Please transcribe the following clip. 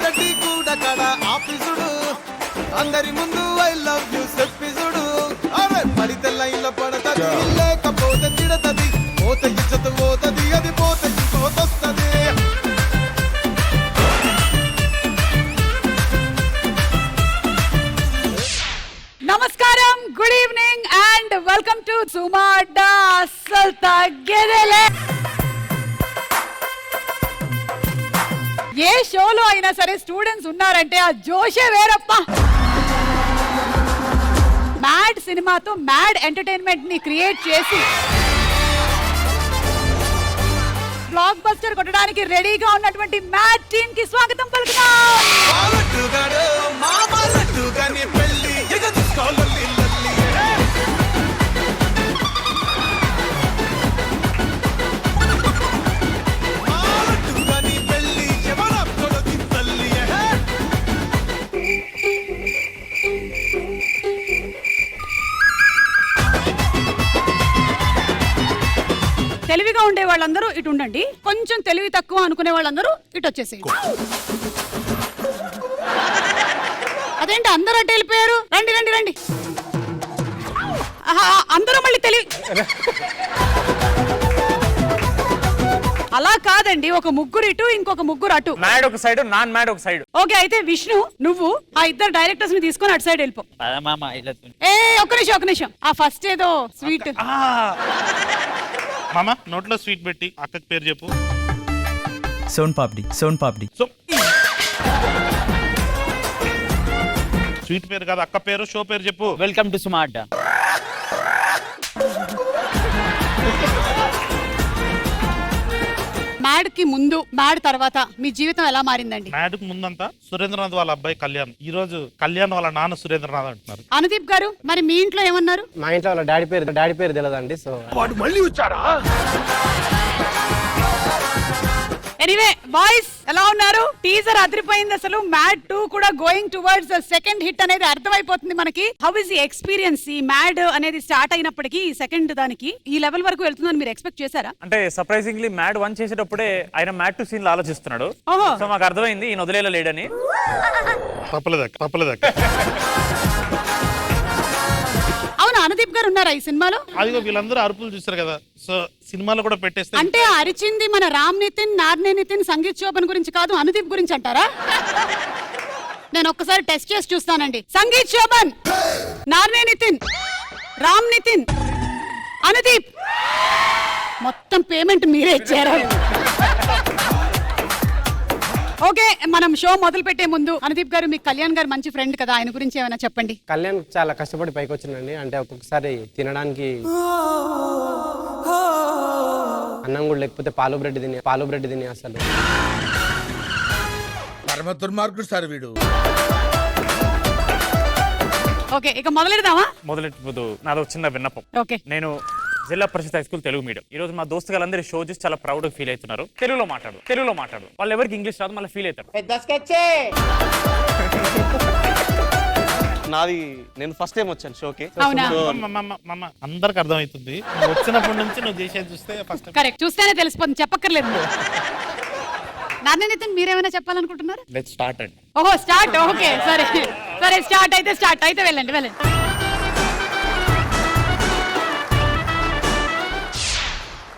రెడ్డి కూడా కడ ఆఫీసుడు అందరి ముందు ఐ లవ్ యూ చెప్పిసుడు అరే పడితే లైన్లో పడతది లేకపోతే తిడతది పోత ఇచ్చత పోతది అది పోత పోతొస్తది. నమస్కారం, good evening and welcome to సుమాడా అస్సలు తగ్గేదేలే. ఏ షోలో అయినా సరే స్టూడెంట్స్ ఉన్నారంటే ఆ జోషే వేరప్ప. మ్యాడ్ సినిమాతో మ్యాడ్ ఎంటర్టైన్మెంట్ ని క్రియేట్ చేసి బ్లాక్ బస్టర్ కొట్టడానికి రెడీగా ఉన్నటువంటి మ్యాడ్ టీమ్ కి స్వాగతం పలుకుతాం. తెలివిగా ఉండే వాళ్ళందరూ ఇటు ఉండండి, కొంచెం తెలివి తక్కువ అనుకునే వాళ్ళందరూ ఇటు వచ్చేసేయండి. అదేంటి అందరూ అటు వెళ్ళిపోయారు? రండి రండి రండి. అందరూ మళ్ళీ తెలివి అలా కాదండి, ఒక ముగ్గురు ఇటు ఇంకొక ముగ్గురు అటు. మ్యాడ్ ఒక సైడ్, నాన్ మ్యాడ్ ఒక సైడ్. ఓకే, అయితే విష్ణు నువ్వు ఆ ఇద్దరు డైరెక్టర్స్ ని తీసుకొని అటు సైడ్ వెళ్ళిపో. ఒక్క నిమిషం ఆ ఫస్ట్ ఏదో స్వీట్ మామ నోట్లో స్వీట్ పెట్టి అక్కకి పేరు చెప్పు. సోన్ పాపిడి. స్వీట్ పేరు కాదు, అక్క పేరు, షో పేరు చెప్పు. Welcome to సుమాడా. మ్యాడ్ కి ముందు మ్యాడ్ తర్వాత మీ జీవితం ఎలా మారిందండి? మ్యాడ్ కు ముందంతా సురేంద్రనాథ్ వాళ్ళ అబ్బాయి కళ్యాణ్, ఈ రోజు కళ్యాణ్ వాళ్ళ నాన్న సురేంద్రనాథ్ అంటున్నారు. అనుదీప్ గారు మరి మీ ఇంట్లో ఏమన్నారు? మా ఇంట్లో వాళ్ళ డాడీ పేరు తెలియదండి. సో వాడు మళ్ళీ వచ్చాడా? ఎనీవే బాయ్స్ ఎలా ఉన్నారు? టీజర్ అదిరిపోయింది అసలు. మ్యాడ్ 2 కూడా గోయింగ్ టువర్డ్స్ సెకండ్ హిట్ అనేది అర్థమైపోతుంది మనకి. How is the experience? ఈ మ్యాడ్ అనేది స్టార్ట్ అయినప్పటికీ ఈ సెకండ్ దానికి ఈ లెవెల్ వరకు వెళ్తుందని మీరు ఎక్స్పెక్ట్ చేశారా? అంటే సర్ప్రైజింగ్లీ మ్యాడ్ 1 చేసేటప్పుడే ఆయన మ్యాడ్ 2 సీన్ ఆలోచిస్తున్నాడు. సో మాకు అర్థమైంది ఈయన వదిలేలా లేడని. తప్పలేదక్క. అవును, అనుదీప్ గారు ఉన్నారా ఈ సినిమాలో? అదిగో వీళ్ళందరూ అరుపులు చూస్తారు కదా, సో సినిమాలో కూడా పెట్టేస్తే. అంటే అరిచింది మన రామ్ నితిన్, నార్నే నితిన్, సంగీత్ శోభన్ గురించి కాదు, అనుదీప్ గురించి అంటారా? నేను ఒక్కసారి టెస్ట్ చేసి చూస్తానండి. సంగీత్ శోభన్, నార్నే నితిన్, రామ్ నితిన్, అనుదీప్, మొత్తం పేమెంట్ మీరే ఇచ్చారా? ఓకే, మనం షో మొదలు పెట్టే ముందు అనుదీప్ గారు, మీకు కళ్యాణ్ గారు మంచి ఫ్రెండ్ కదా, ఆయన గురించి ఏమైనా చెప్పండి. కళ్యాణ్ చాలా కష్టపడి పైకి వచ్చిందండి. అంటే ఒక్కొక్కసారి తినడానికి అన్నం కూడా లేకపోతే పాలు బ్రెడ్ తిని అసలు పరమ దుర్మార్గుడు సార్ వీడు. ఓకే, ఇక మొదలెడదామా? మొదలెట్టు. నాదో చిన్న విన్నపం. ఓకే, నేను జిల్లా పరిషత్ హై స్కూల్ తెలుగు మీడియం. ఈ రోజు మా దోస్తులందరూ షో చూసి చాలా ప్రౌడ్ ఫీల్ అవుతున్నారు. తెలుగులో మాట్లాడు. వాళ్ళు ఎవరికి ఇంగ్లీష్ రాదు, మళ్ళీ ఫీల్ అవుతారు. నాది నేను ఫస్ట్ టైం వచ్చాను షోకి. అవునా? అందరికి అర్థమవుతుంది, వచ్చినప్పటి నుంచి నువ్వు చేసేది చూస్తే ఫస్ట్ కరెక్ట్, చూస్తేనే తెలిసిపోతుంది, చెప్పక్కర్లేదు. నాన్న నితిన్ మీరేమైనా చెప్పాలనుకుంటున్నారు? లెట్స్ స్టార్ట్ అండి. ఓహో స్టార్ట్. ఓకే, సరే స్టార్ట్ అయితే వెళ్ళండి.